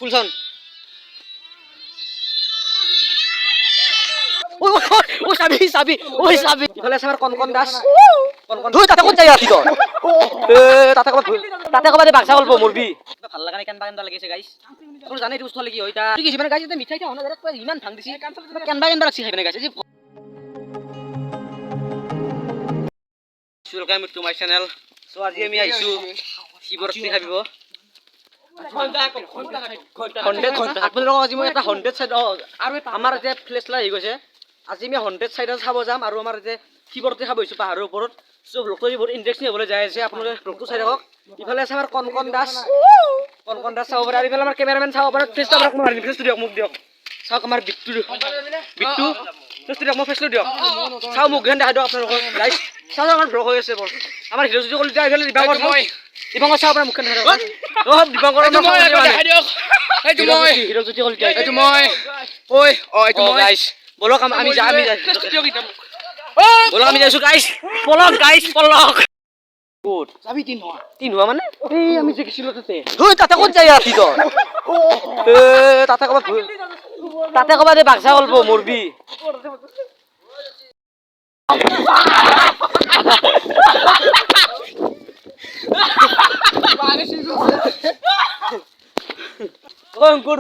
ফুলছন ও সাবি সাবি ওই সাবি ইফালে আছে আমার কনকন দাস কনকন তুই তাতে কোন যাই আছি তো তাতে কবা দে বাক্সা গল্প মরবি ভাল লাগা নাই কান বাগান লাগিছে গাইস তোর জানাই এই বস্তু লাগি হইতা তুই কিছু মানে গাইস এটা মিঠাইটা হনা ডাইরেক্ট ইমান ভাঙ দিছি কান বাগান রাখছি খাইবে না guys welcome to my channel so আজি আমি আইছো শিৱৰাত্ৰি খাবিব আপোনালোকক আজি মই এটা 100 সাইড আৰু আমাৰ যে ফ্লেছলা হৈ গৈছে আজি আমি 100 সাইডত চাব যাম আৰু আমাৰ যে শিৱৰাত্ৰি খাব হৈছো পাহাৰৰ ওপৰত সো ব্লগটো বহুত ইন্টাৰেষ্টিং হ'বলৈ যাই আছে আপোনালোকে ব্লগটো চাই থাকক ইফালে আছে আমাৰ কনকন দাস চাব পাৰে আৰু ইফালে আমাৰ কেমেৰামেন চাব পাৰে ফেচটো আপোনাক মই মাৰিম ফেচটো দিয়ক মোক দিয়ক চাওক আমাৰ বিট্টু ফেচটো দিয়ক মই ফেচটো দিয়ক চাও মোক ঘেন দেখাই দিয়ক আপোনালোকক গাইছ চাও আমাৰ ব্লগ হৈ আছে আমাৰ হিৰো যদি কলি যায় দিবাংকৰ দিবাংকৰ চাও আপোনাৰ মুখখন দেখাই দিয়ক অ দিবাংকৰ মই দেখাই দিয়ক এইটো মই হিৰো যদি কলি যায় এইটো মই ঐ এইটো মই গাইছ বলক আমি যাই বলক আমি যাইছো গাইছ পলক গুড যাবি তিন হোৱা মানে এই আমি যে গিছিলো তাতে কোন যাই আছি তো তাতে কবা দে বাক্সা গল্প মৰবি ভাগৰ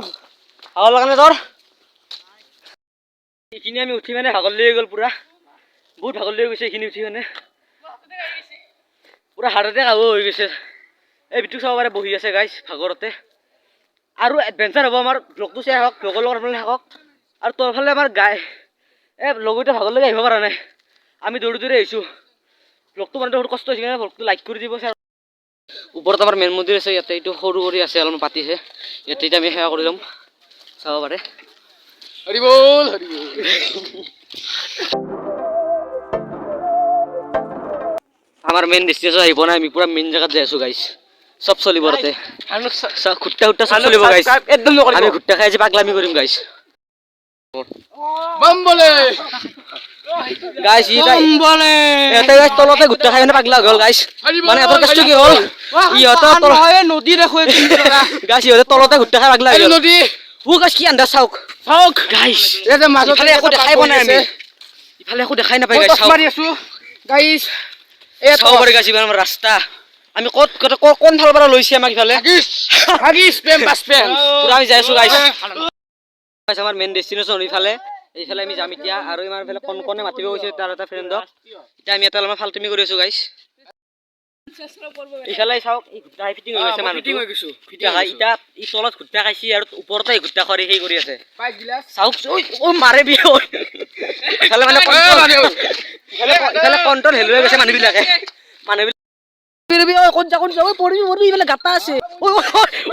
লগা নাই তোৰ এইখিনি আমি উঠি মানে ভাগৰ লৈ গ'ল পুৰা বহুত ভাগৰ লৈ গৈছে এইখিনি উঠি মানে পুৰা হাৰ্টতে কাবু হৈ গৈছে এই বিটুক চাব পাৰে বহি আছে গাইছ ভাগৰতে আৰু এডভেঞ্চাৰ হ'ব আমাৰ ব্লগটো চাই আহক ব্লগৰ লগত আপোনালোকে থাকক আৰু তোৰ ফালে আমাৰ লগতে ভাগৰ লৈ আহিব পৰা নাই আমি দৌৰি আহিছোঁ ব্লগটো মানে বহুত কষ্ট হৈছে ব্লগটো লাইক কৰি দিব ওপৰত আমাৰ মেইন মন্দিৰ আছে ইয়াতে এইটো সৰু কৰি আছে অলপমান পাতিছে ইয়াতে এতিয়া আমি সেৱা কৰি ল'ম চাব পাৰে হৰি বল আমাৰ মেইন ডেষ্টিনেশ্যন আহিব নাই আমি পুৰা মেইন জেগাত যাই আছো গাইছ চব চলিব তাতে খুট্টা চব চলিব গাইছ একদম আমি খুট্টা খাই আজি পাগলামি কৰিম গাইছ গাইছ এটা গাইছ তলতে গুট্টা খাই মানে পাগলা গ'ল গাইছ মানে এটাৰ কেছটো কি হ'ল ইহঁতৰ নদী দেখো গাইছ ইহঁতে তলতে গুট্টা খাই পাগলা গ'ল নদী ও গাইছ কি আন্দাজ চাওক গাইছ এটা মাজত একো দেখাই পোৱা নাই আমি ইফালে একো দেখাই নাপাই গাইছ মাৰি আছো গাইছ এই চাব পাৰে গাইছ আমাৰ ৰাস্তা আমি কোন ফালৰ পৰা লৈছে আমাক ইফালে হাগিছ পেম পাস পেম পুৰা আমি যাই আছো গাইছ আমাৰ মেইন ডেষ্টিনেশ্যন ইফালে এইফালে আমি যাম এতিয়া আৰু ইমান ফালে কনকনে মাতিব গৈছে তাৰ এটা ফ্ৰেণ্ডক এতিয়া আমি এটা অলপমান ফালতুমি কৰি আছো গাইছ ইফালে চাওক এই ঘুট্টা খাই ফিটিং হৈ গৈছে মানুহ ফিটিং হৈ গৈছো এতিয়া ই তলত ঘুট্টা খাইছি আৰু ওপৰতে ঘুট্টা কৰি সেই কৰি আছে চাওক ঐ মাৰে বিয়া ইফালে মানে ইফালে কণ্ট্ৰল হেলুৱাই গৈছে মানুহবিলাকে কোন যা ঐ পঢ়বি ইফালে গাঁতা আছে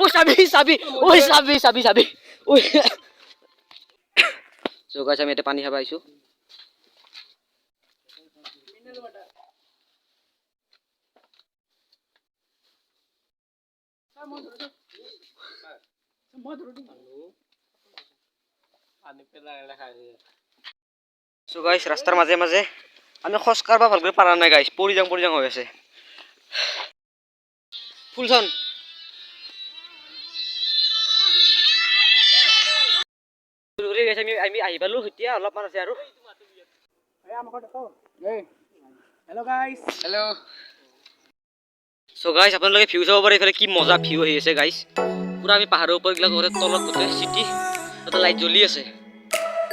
ঐ চাবি ঐ So guys, আমি এটা পানী খাব আহিছো So guys, ৰাস্তাৰ মাজে মাজে আমি খোজ কাঢ়বা ভালকৈ পাৰা নাই গাইছ পৰি যাং হৈ আছে ফুলছন আমি আহি পালো এতিয়া অলপমান আছে আৰু So guys, আপোনালোকে ভিউ চাব পাৰে ইফালে কি মজা ভিউ আহি আছে গাইছ পুৰা আমি পাহাৰৰ ওপৰত গিলা ঘৰত তলত গোটেই চিটি তাতে লাইট জ্বলি আছে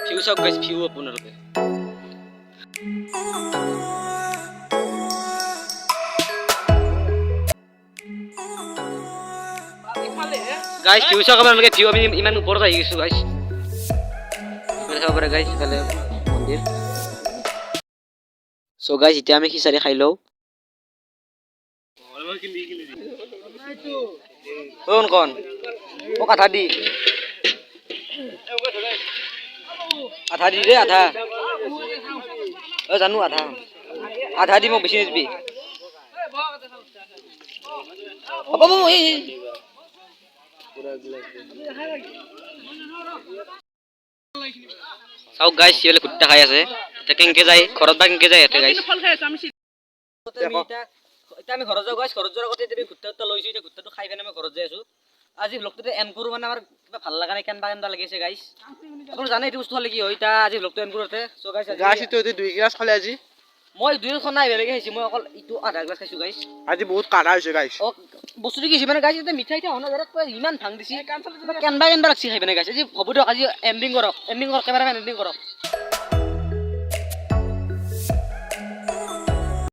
ভিউ চাওক গাইছ ভিউ আপোনালোকে গাইছ ভিউ চাওক আপোনালোকে ভিউ আমি ইমান ওপৰত আহি গৈছো গাইছ চাব পাৰে গাইছ ইফালে মন্দিৰ So guys, এতিয়া আমি খিচাৰি খাই লওঁ কন মোক আধা দি দে আধা জানো আধা দি মোক বেছি নিদিবি হ'ব চাওক গাইছ সিহঁতে কুট্টা খাই আছে এতিয়া কেনেকে যায় ঘৰত বা কেনেকে যায় ইয়াতে গাইছ এতিয়া আমি ঘৰত যাওঁ গাইছ ঘৰত যোৱাৰ আগতে আমি ঘুট্টা লৈছো এতিয়া ঘুট্টাটো খাই কেনে আমি ঘৰত যাই আছো আজি ব্লগটোতে এণ্ড কৰোঁ মানে আমাৰ কিবা ভাল লগা নাই কেনবা লাগিছে গাইছ আপুনি জানে এইটো বস্তু হ'লে কি হয় এতিয়া আজি ব্লগটো এণ্ড কৰোঁতে চ' গাইছ গাছ এইটো 2 গিলাচ খালে আজি মই 2 খন নাই বেলেগে খাইছোঁ মই অকল ইটো আধা গ্লাছ খাইছোঁ গাইছ আজি বহুত কাঢ়া হৈছে গাইছ অ বস্তুটো কি হৈছে মানে গাইছ এতিয়া মিঠাই হোৱা নাই ইমান ভাং দিছে কেনবা লাগছি খাই পিনে গাইছ আজি হ'ব দিয়ক আজি এণ্ডিং কৰক কেমেৰামেন এণ্ডিং কৰক